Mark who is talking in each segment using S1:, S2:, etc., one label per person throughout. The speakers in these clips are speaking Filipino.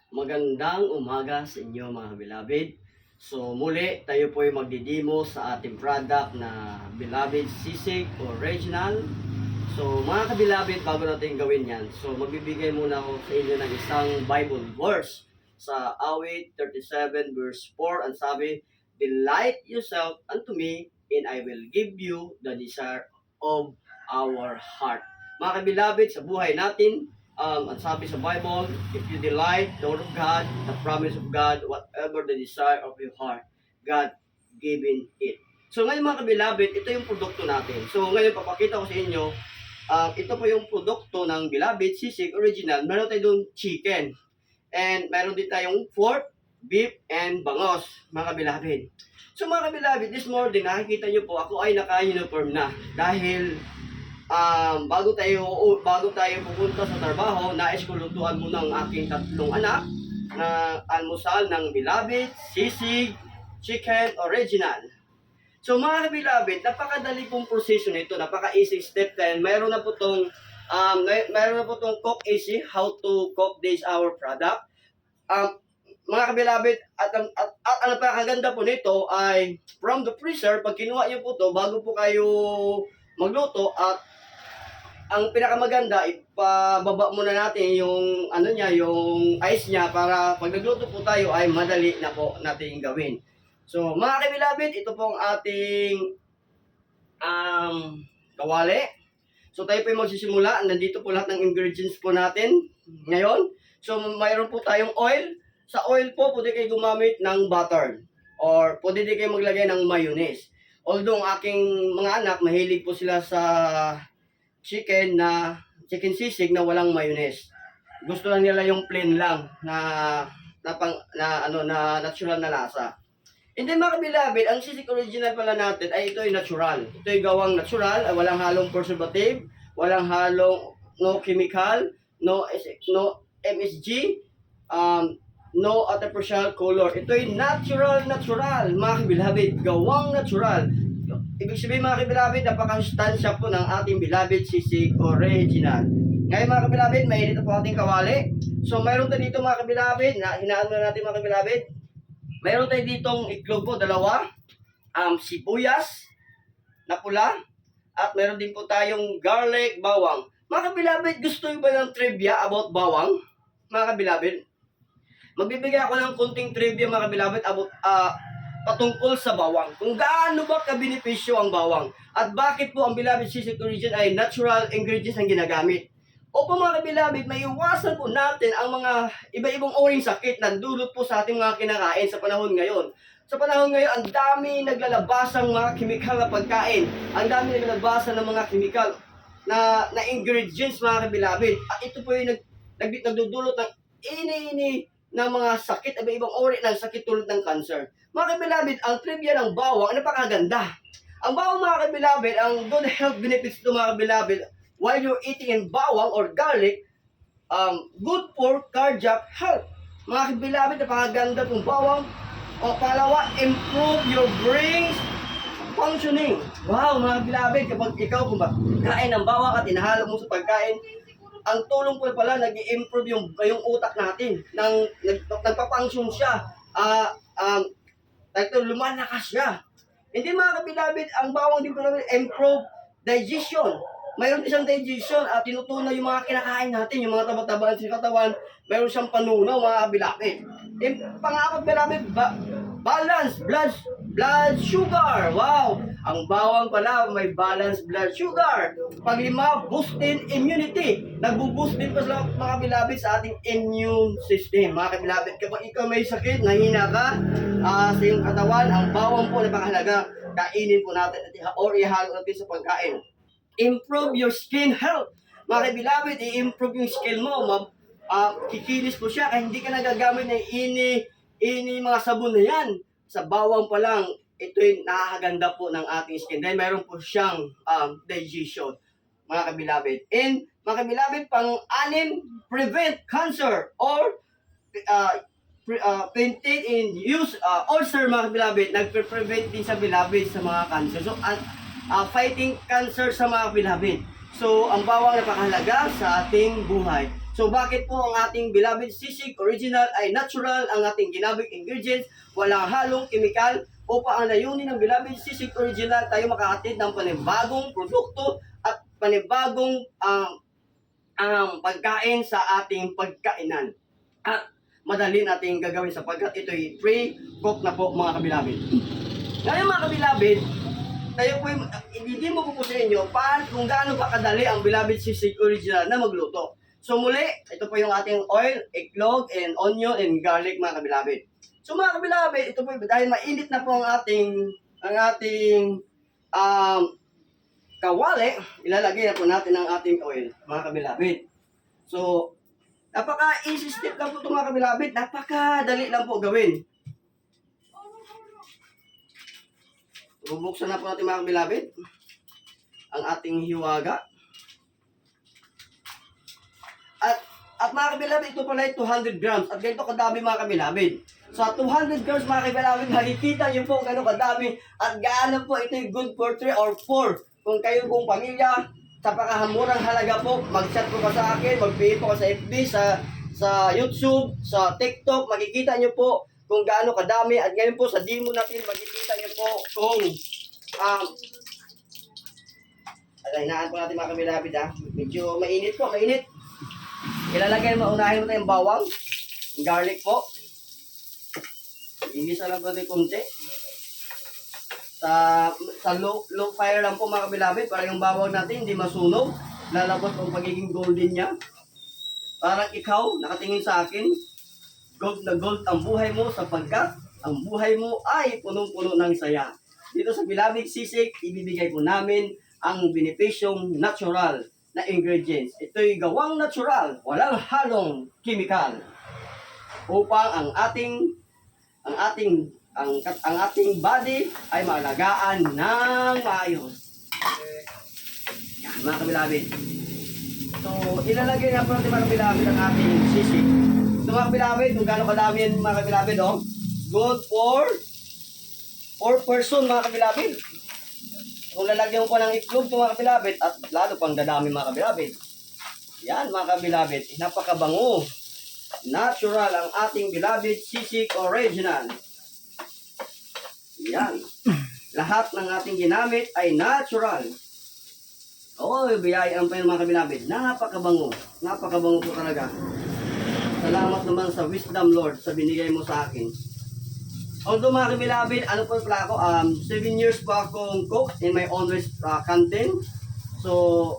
S1: Magandang umaga sa inyo mga beloved. So muli tayo po ay magdidemo sa ating product na Beloved Sisig Original. So mga kabilabid, bago natin gawin yan, so magbibigay muna ako sa inyo ng isang Bible verse sa Awit 37 verse 4. Ang sabi, "Delight yourself unto me, and I will give you the desire of our heart." Mga kabilabid, sa buhay natin, ang sabi sa Bible, if you delight the word of God, the promise of God, whatever the desire of your heart, God given it. So ngayon mga kabilabid, ito yung produkto natin. So ngayon papakita ko sa inyo, ito po yung produkto ng Beloved Sisig Original. Meron tayo doon chicken. And meron din tayong pork, beef, and bangos, mga kabilabid. So mga kabilabid, this morning, nakikita nyo po, ako ay naka-uniform na. Dahil bago tayo pupunta sa trabaho, nais ko lutuan muna ang aking tatlong anak na almusal ng Beloved Sisig Chicken Original. So mga kabilabid, napakadali pong proseso nito, napaka-easy step 10. Mayroon na po tong Cook Easy, how to cook this our product. Mga kabilabid, at ano pa kaganda po nito ay from the freezer, pag kinuha niyo po to bago po kayo magluto, at ang pinakamaganda, ipababa muna natin yung yung ice niya para pag nagluto po tayo ay madali na po natin gawin. So, mga kabilabid, ito pong ating kawali. So, tayo po yung magsisimula. Nandito po lahat ng ingredients po natin ngayon. So, mayroon po tayong oil. Sa oil po, pwede kayo gumamit ng butter. Or pwede din kayo maglagay ng mayonnaise. Although, ang aking mga anak, mahilig po sila sa chicken sisig na walang mayonnaise. Gusto lang nila yung plain lang na natural na lasa. Hindi mga kabilabid, ang sisig original pala natin ay ito ay natural. Ito ay gawang natural, ay walang halong preservative, walang halong no chemical, no MSG, no artificial color. Ito ay natural, mga kabilabid, gawang natural. Ibig sabihin mga kabilabid, napaka-sustansya po ng ating Beloved Sisig Original. Ngayon mga kabilabid, mainit na po ating kawali. So mayroon tayo dito mga kabilabid, hinaan na natin mga kabilabid. Mayroon tayo ditong itlog po, dalawa, sibuyas na pula, at mayroon din po tayong garlic, bawang. Mga kabilabid, gusto nyo ba ng trivia about bawang? Mga kabilabid, magbibigay ako ng kunting trivia mga kabilabid about patungkol sa bawang. Kung gaano ba kabenepisyo ang bawang at bakit po ang Beloved Sisig Original ay natural ingredients ang ginagamit. Opo mga kabilabid, maiwasan po natin ang mga iba-ibang oring sakit na dulot po sa ating mga kinakain sa panahon ngayon. Sa panahon ngayon, ang dami naglalabasang mga chemical na pagkain. Ang dami naglalabasan ng mga chemical na ingredients mga kabilabid. At ito po yung nagdudulot ng ini ng mga sakit, iba-ibang uri ng sakit tulad ng cancer. Mga kabilabid, ang trivia ng bawang, napakaganda. Ang bawang mga kabilabid, ang good health benefits ito mga kabilabid, while you're eating in bawang or garlic, good for cardiac health. Mga kabilabid, napakaganda ng bawang. O palawa, improve your brain's functioning. Wow mga kabilabid, kapag ikaw kumakain ng bawang at inahalo mo sa pagkain, ang tulong po pala, nag-i-improve yung utak natin. Nagpapangsyon siya. Lumalakas siya. Hindi mga kabilabid, ang bawang din pala improve digestion. Mayroon isang digestion at tinutunaw yung mga kinakain natin, yung mga taba-tabaan sa katawan. Mayroon siyang panunaw mga kabilabid. Pang-apat kabilabid, balance blood sugar. Wow! Ang bawang pala may balanced blood sugar. Panglima, boosting immunity. Nagbo-boost din pa sa mga kabilabid sa ating immune system. Mga kabilabid, kapag ikaw may sakit, nahina ka sa iyong katawan, ang bawang po napakahalaga. Kainin po natin or ihalo natin sa pagkain. Improve your skin health. Mga kabilabid, i-improve yung skin mo. Kikinis po siya kaya hindi ka nagagamit ng ini mga sabon na yan. Sa bawang pa lang, ito'y nakakaganda po ng ating skin dahil mayroon po siyang digestion, mga kabilabid. And mga kabilabid, pang-anim, prevent cancer or prevented in use ulcer mga kabilabid. Nagpe-prevent din sa bilabid sa mga cancer. So fighting cancer sa mga kabilabid. So ang bawang napakahalaga sa ating buhay. So So bakit po ang ating beloved sisig original ay natural, ang ating ginamit ingredients, walang halong kemikal, upang ang layunin ng beloved sisig original tayo makahatid ng panibagong produkto at panibagong ang pagkain sa ating pagkainan. At madali natin gagawin sapagkat ito'y pre-cook na po mga kabilabid. Ngayon mga kabilabid, tayo po hindi mo po sa inyo kung gaano pa kadali ang beloved sisig original na magluto. So muli, ito po yung ating oil, iklog, and onion, and garlic mga kabilabid. So mga kabilabid, ito po dahil mainit na po ang ating kawali, ilalagay na po natin ang ating oil mga kabilabid. So, napaka-easy step lang po ito mga kabilabid. Napakadali lang po gawin. Bubuksan na po natin mga kabilabid ang ating hiwaga. At mga kabilabid, ito pala ay 200 grams. At ganito kadami mga kabilabid. Sa 200 grams mga kabilabid, makikita nyo po gano'ng kadami. At gaano po ito yung good for 3 or 4. Kung kayo pong pamilya, sa pakahamurang halaga po, mag-chat po ka sa akin, mag-PM po ka sa FB, sa YouTube, sa TikTok, makikita nyo po kung gaano kadami. At ngayon po sa demo natin, makikita nyo po kung hinaan po natin mga kabilabid ha. Medyo mainit po, mainit. Ilalagay mo, unahin mo tayong bawang, garlic po. Igisa lang po natin konti. Sa low fire lang po mga kabilabid para yung bawang natin hindi masunog. Lalabas ang pagiging golden niya. Parang ikaw, nakatingin sa akin, gold na gold ang buhay mo sapagkat ang buhay mo ay punong-puno ng saya. Dito sa Beloved Sisig, ibibigay po namin ang benepisyong natural na ingredients. Ito'y gawang natural, walang halong chemical upang ang ating body ay maalagaan ng maayos. Yan mga kabilabid. So, ilalagay na po natin mga kabilabid ang ating sisig. So mga kabilabid, kung gaano kadami yan mga kabilabid, good for 4 person mga kabilabid. Kung lalagyan ko ng itlog mga kabilabid at lalo pang dadami mga kabilabid. Yan mga kabilabid, napakabango. Natural ang ating beloved sisig original. Yan. Lahat ng ating ginamit ay natural. Biyayaan pa yun mga kabilabid. Napakabango. Napakabango po talaga. Salamat naman sa wisdom Lord sa binigay mo sa akin. Although mga kabilabid, ano po pala ako, 7 years po akong cook in my own canteen. So,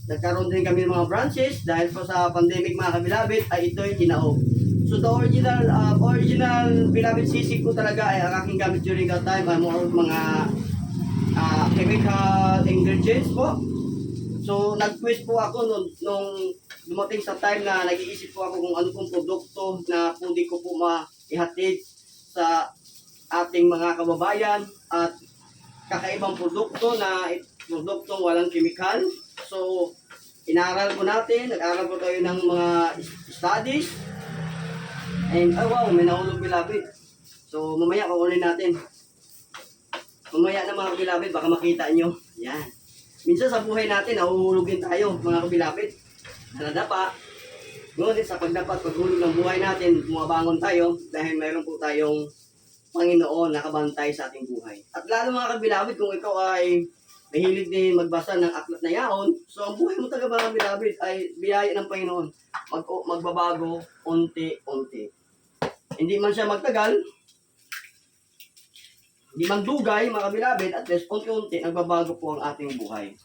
S1: nagkaroon din kami ng mga branches dahil po sa pandemic mga kabilabid ay ito'y ginaog. So the original beloved sisig ko talaga ay ang aking gamit during that time ay mga chemical ingredients po. So nag-twist po ako nung dumating sa time na nag-iisip po ako kung ano pong produkto na pwede ko po maihatid sa ating mga kababayan at kakaibang produkto na produktong walang chemical. So inaral po natin, nag-aral po tayo ng mga studies. And, wow, may nahulog bilabid. So, mamaya kukunin natin. Mamaya na mga kabilabid, baka makita nyo. Yan. Minsan sa buhay natin, nahuhulogin tayo, mga kabilabid. Nadapa. Ngunit sa paghulog ng buhay natin, bumabangon tayo dahil mayroon po tayong Panginoon nakabantay sa ating buhay. At lalo mga kabilabid, kung ikaw ay mahilig din magbasa ng aklat na yaon, so ang buhay mo talaga mga kabilabid ay biyaya ng Panginoon. Magbabago, unti-unti. Hindi man siya magtagal, hindi man dugay, mga kabilabid, at least unti-unti, nagbabago po ang ating buhay.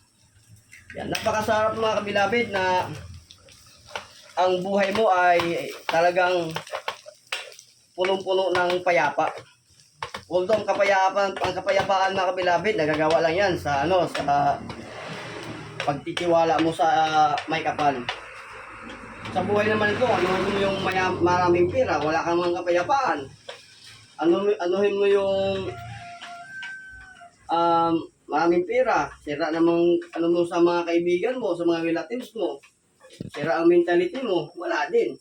S1: Yan, napakasarap mga kabilabid na ang buhay mo ay talagang punong-puno ng payapa. Although ang kapayapaan mga kabilabid, nagagawa lang yan sa sa pagtitiwala mo sa may kapal. Sa buhay naman ito, anuhin mo yung maraming pera, wala kang mga kapayapaan. Anuhin mo yung maraming pera, sira namang mo sa mga kaibigan mo, sa mga relatives mo. Sira ang mentality mo, wala din.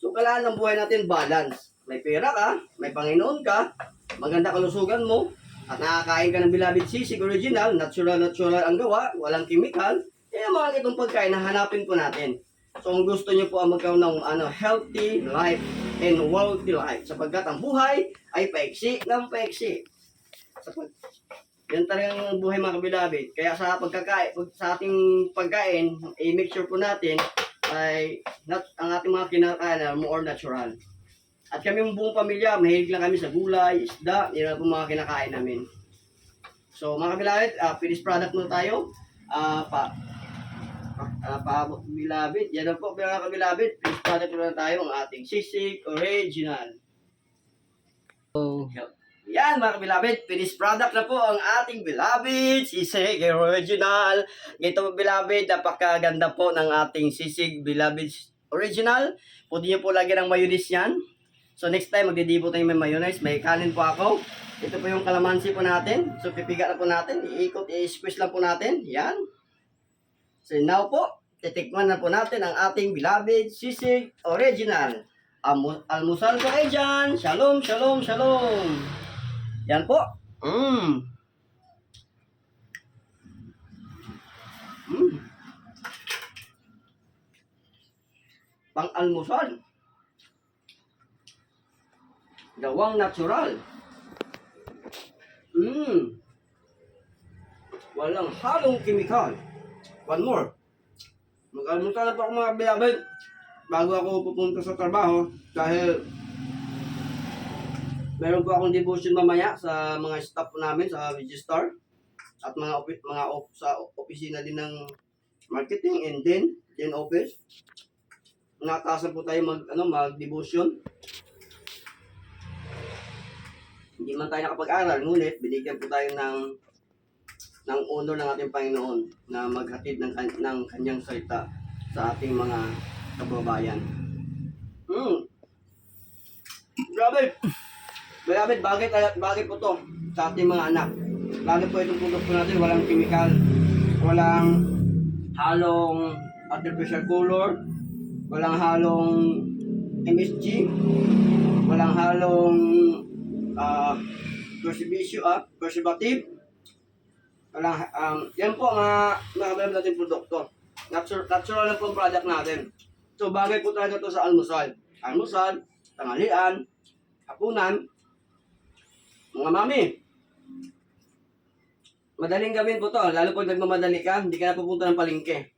S1: So kailangan ng buhay natin balance. May pera ka, may Panginoon ka, maganda kalusugan mo, at nakakain ka ng beloved sisig original, natural ang gawa, walang chemical. Kaya mga itong pagkain na hanapin po natin. So kung gusto niyo po ang magkaroon ng healthy life and wealthy life, sapagkat ang buhay ay paiksi ng paiksi. Yan talagang buhay mga kabilabid. Kaya sa sa ating pagkain, i-make sure po natin ay ang ating mga kinakain na more natural. At kami buong pamilya, mahilig lang kami sa gulay, isda, yun ang po mga kinakain namin. So mga kabilabid, finished product na tayo. Bilabid, yan na po mga kabilabid, finished product na tayo ang ating sisig original.
S2: Oh.
S1: Yan mga kabilabid, finished product na po ang ating bilabid sisig original. Ito po bilabid, napakaganda po ng ating sisig bilabid original. Pwede nyo po lagyan ng mayonnaise yan. So next time magdidibo tayo may mayonnaise, may kanin po ako. Ito po yung kalamansi po natin. So pipiga na po natin, iikot, i-squeeze lang po natin. Yan. So now po, titikman na po natin ang ating bilabid sisig original. Almusal po kayo dyan. Shalom, shalom, shalom. Yan po. Pang-almusal. Gawang natural. Walang halong kimikal. One more. Mag-almusal na po ako mga bilabid bago ako pupunta sa trabaho dahil meron po akong devotion mamaya sa mga staff po namin sa Vigistar at sa opisina din ng marketing and then office. Nakatasan po tayo mag-devotion. Hindi man tayo nakapag-aral, ngunit binigyan po tayo ng honor ng ating Panginoon na maghatid ng kanyang salita sa ating mga kababayan. Grabe, bagay po to sa ating mga anak. Bagay po itong produkto natin, walang chemical, walang halong artificial color, walang halong MSG, walang halong preservative. Walang, yan po mga kabilabid natin produkto. Natural na po ang product natin. So bagay po talaga to sa almusal. Almusal, tanghalian, hapunan. Mga mami, madaling gawin po to. Lalo pag nagmamadali ka, hindi ka na pupunta ng palengke.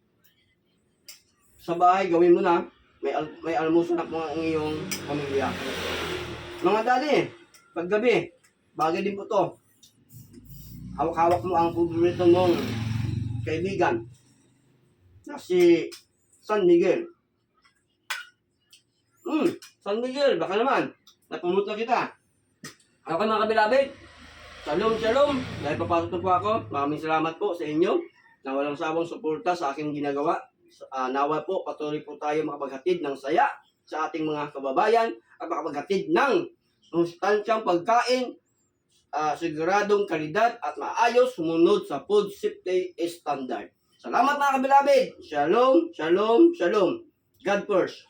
S1: Sa bahay, gawin mo na. May almusal na po ang iyong pamilya. Mga daddy, paggabi, bagay din po to. Hawak-hawak mo ang paborito mong kaibigan na si San Miguel. San Miguel, baka naman, napumut na kita. Okay mga kabilabid, shalom, shalom. Dahil papasok na po ako, maraming salamat po sa inyo na walang sawang suporta sa aking ginagawa. Nawa po, patuloy po tayo makapaghatid ng saya sa ating mga kababayan at makapaghatid ng sustansyang pagkain, siguradong kalidad at maayos sumunod sa food safety standard. Salamat mga kabilabid. Shalom, shalom, shalom. God first.